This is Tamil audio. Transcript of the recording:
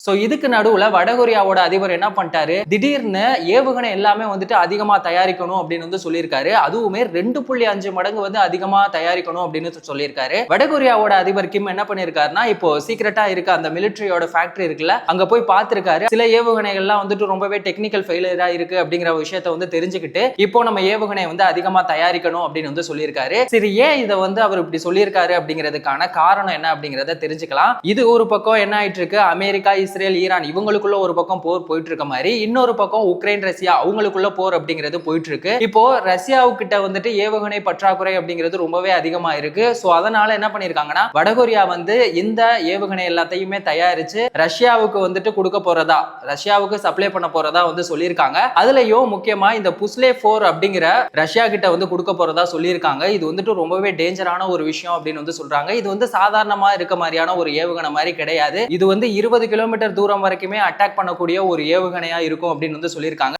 சோ இதுக்கு நடுவுல வடகொரியாவோட அதிபர் என்ன பண்ணிட்டாரு, திடீர்னு ஏவுகணை எல்லாமே வந்துட்டு அதிகமா தயாரிக்கணும் அப்படின்னு வந்து சொல்லியிருக்காரு. அதுவுமே 2.5 மடங்கு வந்து அதிகமா தயாரிக்கணும் அப்படின்னு சொல்லியிருக்காரு. வடகொரியாவோட அதிபர் கிம் என்ன பண்ணிருக்காருன்னா, இப்போ சீக்ரெட்டா இருக்க அந்த மிலிட்டரியோட ஃபேக்டரி இருக்குல்ல, அங்க போய் பார்த்திருக்காரு. சில ஏவுகணைகள்லாம் வந்துட்டு ரொம்பவே டெக்னிக்கல் ஃபெயிலியரா இருக்கு அப்படிங்கிற விஷயத்தை வந்து தெரிஞ்சுக்கிட்டு, இப்போ நம்ம ஏவுகணை வந்து அதிகமா தயாரிக்கணும் அப்படின்னு வந்து சொல்லியிருக்காரு. சரி, ஏன் இதை வந்து அவர் இப்படி சொல்லியிருக்காரு அப்படிங்கிறதுக்கான காரணம் என்ன அப்படிங்கிறத தெரிஞ்சுக்கலாம். இது ஒரு பக்கம் என்ன ஆயிட்டு இருக்கு, அமெரிக்கா, இஸ்ரேல், ஈரான் இவங்களுக்குள்ள ஒரு பக்கம் போர் போயிட்டு இருக்க மாதிரி, இன்னொரு பக்கம் உக்ரைன், ரஷ்யா அவங்களுக்குள்ள போர் அப்படிங்கிறது போயிட்டு இருக்கு. இப்போ ரஷ்யாவுக்கிட்ட வந்துட்டு ஏவுகணை பற்றாக்குறை அப்படிங்கிறது ரொம்பவே அதிகமா இருக்கு. சோ அதனால என்ன பண்ணிருக்காங்கன்னா, வடகொரியா வந்து இந்த ஏவுகணை எல்லாத்தையுமே தயாரிச்சு ரஷ்யாவுக்கு வந்துட்டு கொடுக்க போறதா, ரஷ்யாவுக்கு சப்ளை பண்ண போறதா வந்து சொல்லியிருக்காங்க. அதுலயும் முக்கியமா இந்த புஸ்லே 4 அப்படிங்கிற ரஷ்யா கிட்ட வந்து கொடுக்க போறதா சொல்லியிருக்காங்க. இது வந்துட்டு ரொம்பவே டேஞ்சரான ஒரு விஷயம் அப்படின்னு வந்து சொல்றாங்க. இது வந்து சாதாரணமா இருக்க மாதிரியான ஒரு ஏவுகணை மாதிரி கிடையாது. இது வந்து 20 கிலோமீட்டர் தூரம் வரைக்குமே அட்டாக் பண்ணக்கூடிய ஒரு ஏவுகணையா இருக்கும் அப்படின்னு வந்து சொல்லியிருக்காங்க.